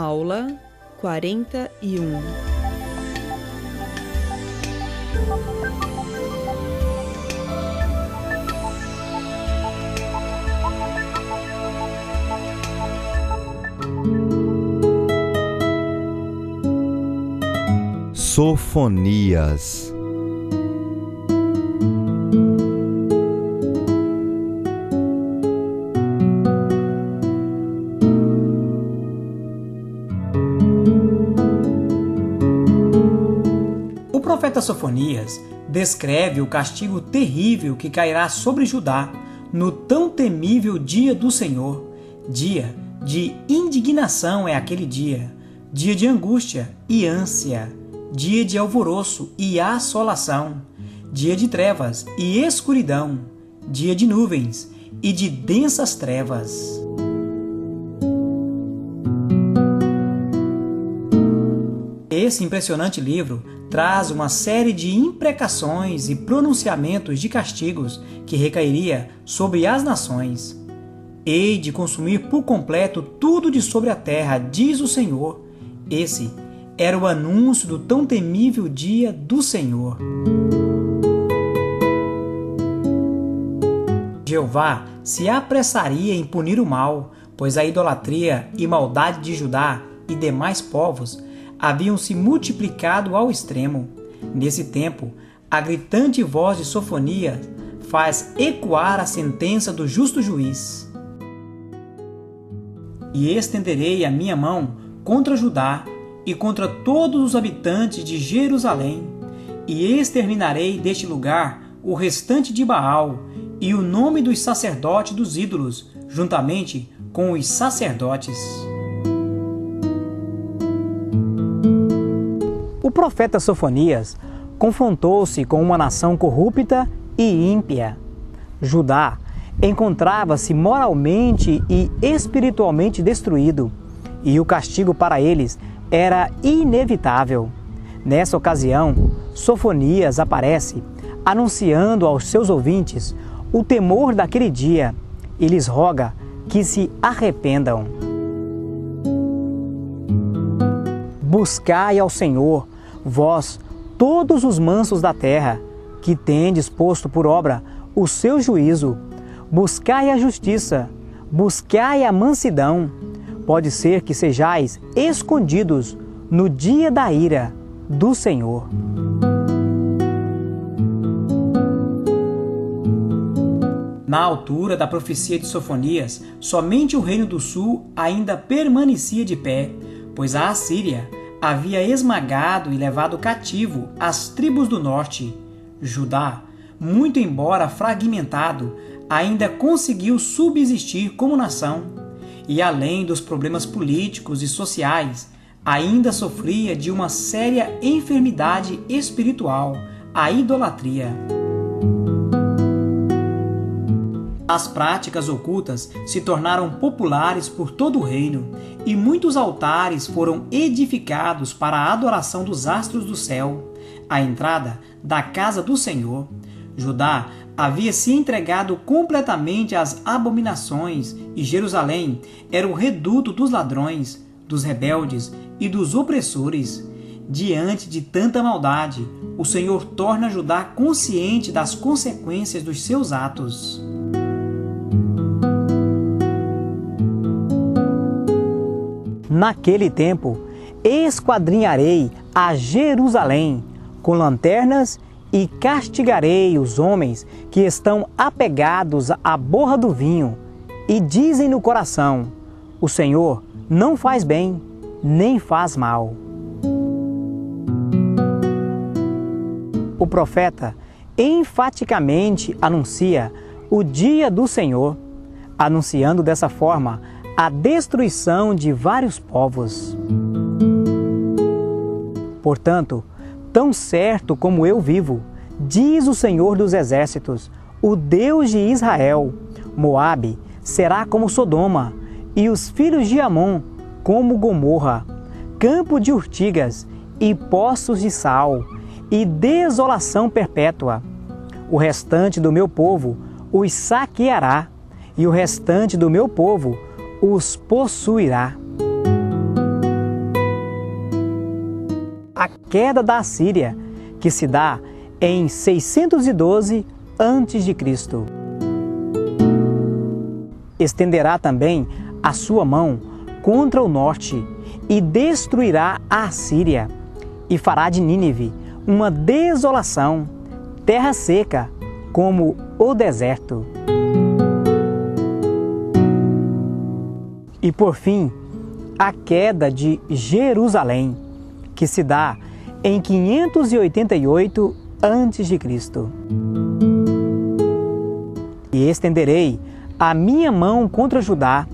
Aula 41. Sofonias. O profeta Sofonias descreve o castigo terrível que cairá sobre Judá no tão temível dia do Senhor. Dia de indignação é aquele dia, dia de angústia e ânsia, dia de alvoroço e assolação, dia de trevas e escuridão, dia de nuvens e de densas trevas. Esse impressionante livro traz uma série de imprecações e pronunciamentos de castigos que recairia sobre as nações. Hei de consumir por completo tudo de sobre a terra, diz o Senhor. Esse era o anúncio do tão temível dia do Senhor. Jeová se apressaria em punir o mal, pois a idolatria e maldade de Judá e demais povos haviam se multiplicado ao extremo. Nesse tempo, a gritante voz de Sofonias faz ecoar a sentença do justo juiz. E estenderei a minha mão contra Judá e contra todos os habitantes de Jerusalém, e exterminarei deste lugar o restante de Baal e o nome dos sacerdotes dos ídolos, juntamente com os sacerdotes. O profeta Sofonias confrontou-se com uma nação corrupta e ímpia. Judá encontrava-se moralmente e espiritualmente destruído, e o castigo para eles era inevitável. Nessa ocasião, Sofonias aparece anunciando aos seus ouvintes o temor daquele dia e lhes roga que se arrependam. Buscai ao Senhor, vós, todos os mansos da terra, que tendes posto por obra o seu juízo. Buscai a justiça, buscai a mansidão. Pode ser que sejais escondidos no dia da ira do Senhor. Na altura da profecia de Sofonias, somente o reino do sul ainda permanecia de pé, pois a Assíria havia esmagado e levado cativo as tribos do norte. Judá, muito embora fragmentado, ainda conseguiu subsistir como nação, e além dos problemas políticos e sociais, ainda sofria de uma séria enfermidade espiritual, a idolatria. As práticas ocultas se tornaram populares por todo o reino, e muitos altares foram edificados para a adoração dos astros do céu, à entrada da casa do Senhor. Judá havia se entregado completamente às abominações, e Jerusalém era o reduto dos ladrões, dos rebeldes e dos opressores. Diante de tanta maldade, o Senhor torna Judá consciente das consequências dos seus atos. Naquele tempo, esquadrinharei a Jerusalém com lanternas e castigarei os homens que estão apegados à borra do vinho e dizem no coração: o Senhor não faz bem, nem faz mal. O profeta enfaticamente anuncia o dia do Senhor, anunciando dessa forma a destruição de vários povos. Portanto, tão certo como eu vivo, diz o Senhor dos Exércitos, o Deus de Israel, Moabe será como Sodoma, e os filhos de Amon como Gomorra, campo de urtigas e poços de sal, e desolação perpétua. O restante do meu povo os saqueará, e o restante do meu povo os possuirá. a queda da Assíria, que se dá em 612 a.C. Estenderá também a sua mão contra o norte e destruirá a Assíria, e fará de Nínive uma desolação, terra seca, como o deserto. E por fim, a queda de Jerusalém, que se dá em 588 a.C. E estenderei a minha mão contra Judá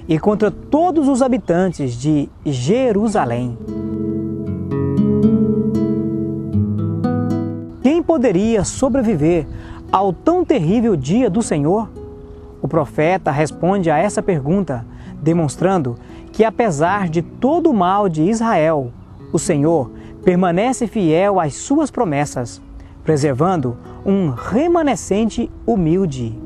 e contra todos os habitantes de Jerusalém. Quem poderia sobreviver ao tão terrível dia do Senhor? O profeta responde a essa pergunta, demonstrando que, apesar de todo o mal de Israel, o Senhor permanece fiel às suas promessas, preservando um remanescente humilde.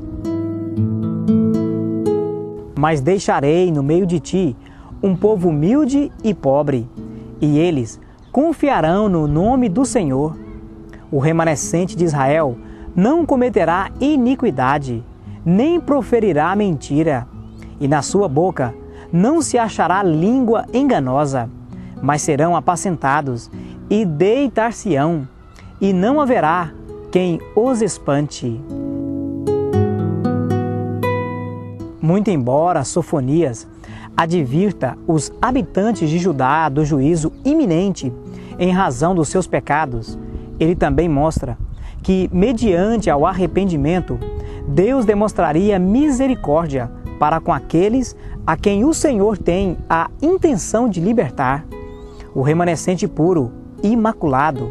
Mas deixarei no meio de ti um povo humilde e pobre, e eles confiarão no nome do Senhor. O remanescente de Israel não cometerá iniquidade, nem proferirá mentira, e na sua boca não se achará língua enganosa, mas serão apacentados e deitar-se-ão, e não haverá quem os espante. Muito embora Sofonias advirta os habitantes de Judá do juízo iminente em razão dos seus pecados, ele também mostra que, mediante ao arrependimento, Deus demonstraria misericórdia para com aqueles a quem o Senhor tem a intenção de libertar. O remanescente puro, imaculado,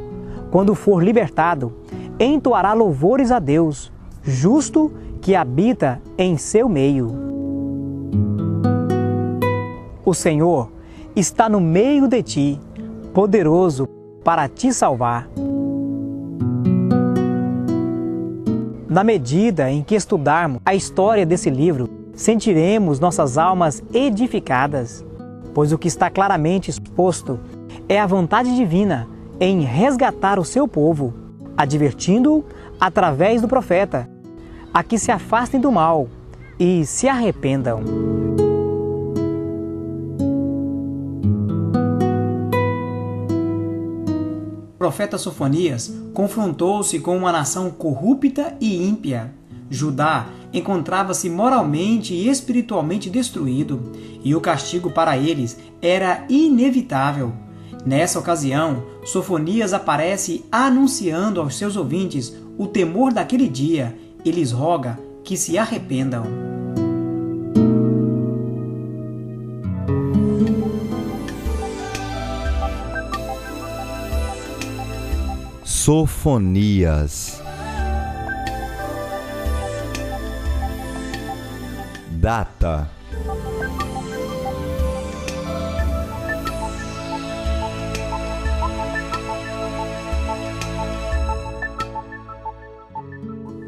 quando for libertado, entoará louvores a Deus, justo que habita em seu meio. O Senhor está no meio de ti, poderoso para te salvar. Na medida em que estudarmos a história desse livro, sentiremos nossas almas edificadas, pois o que está claramente exposto é a vontade divina em resgatar o seu povo, advertindo-o através do profeta, a que se afastem do mal e se arrependam. O profeta Sofonias confrontou-se com uma nação corrupta e ímpia. Judá encontrava-se moralmente e espiritualmente destruído, e o castigo para eles era inevitável. Nessa ocasião, Sofonias aparece anunciando aos seus ouvintes o temor daquele dia e lhes roga que se arrependam. Sofonias. Data: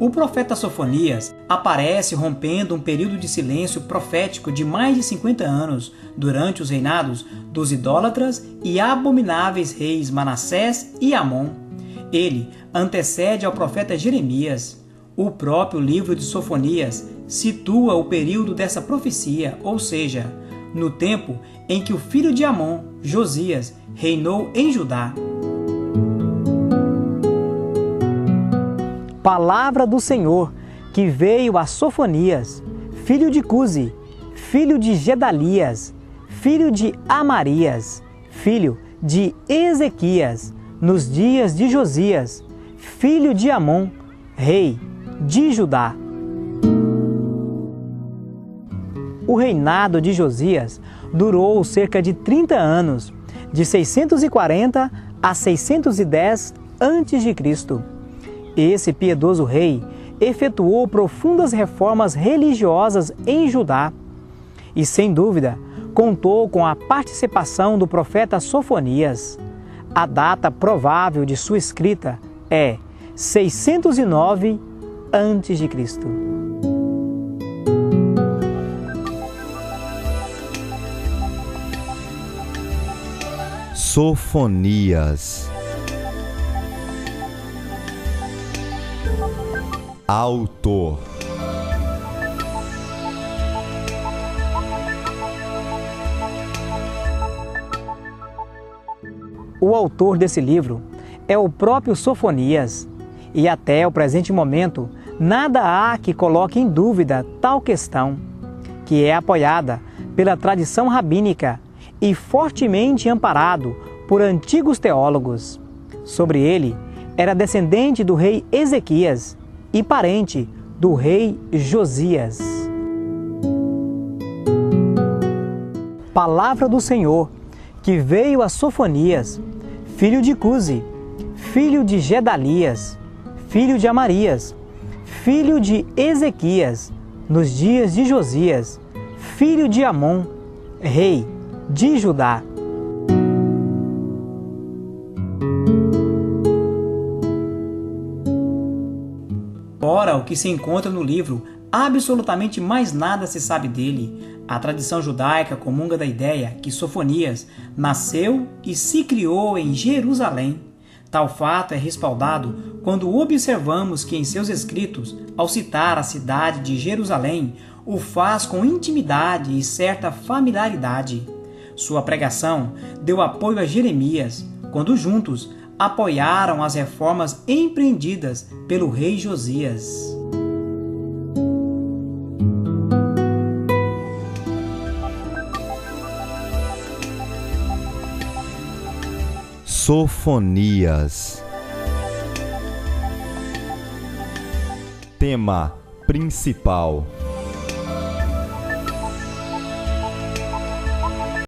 O profeta Sofonias aparece rompendo um período de silêncio profético de mais de 50 anos durante os reinados dos idólatras e abomináveis reis Manassés e Amon. Ele antecede ao profeta Jeremias. O próprio livro de Sofonias situa o período dessa profecia, ou seja, no tempo em que o filho de Amon, Josias, reinou em Judá. Palavra do Senhor que veio a Sofonias, filho de Cusi, filho de Gedalias, filho de Amarias, filho de Ezequias, nos dias de Josias, filho de Amon, rei de Judá. O reinado de Josias durou cerca de 30 anos, de 640 a 610 a.C. Esse piedoso rei efetuou profundas reformas religiosas em Judá e, sem dúvida, contou com a participação do profeta Sofonias. A data provável de sua escrita é 609 a.C. Sofonias. Autor: o autor desse livro é o próprio Sofonias, e até o presente momento nada há que coloque em dúvida tal questão, que é apoiada pela tradição rabínica e fortemente amparado por antigos teólogos. Sobre ele, era descendente do rei Ezequias e parente do rei Josias. Palavra do Senhor, que veio a Sofonias, filho de Cusi, filho de Gedalias, filho de Amarias, filho de Ezequias, nos dias de Josias, filho de Amon, rei de Judá. Ora, o que se encontra no livro, absolutamente mais nada se sabe dele. A tradição judaica comunga da ideia que Sofonias nasceu e se criou em Jerusalém. Tal fato é respaldado quando observamos que em seus escritos, ao citar a cidade de Jerusalém, o faz com intimidade e certa familiaridade. Sua pregação deu apoio a Jeremias, quando juntos apoiaram as reformas empreendidas pelo rei Josias. Sofonias. Tema principal: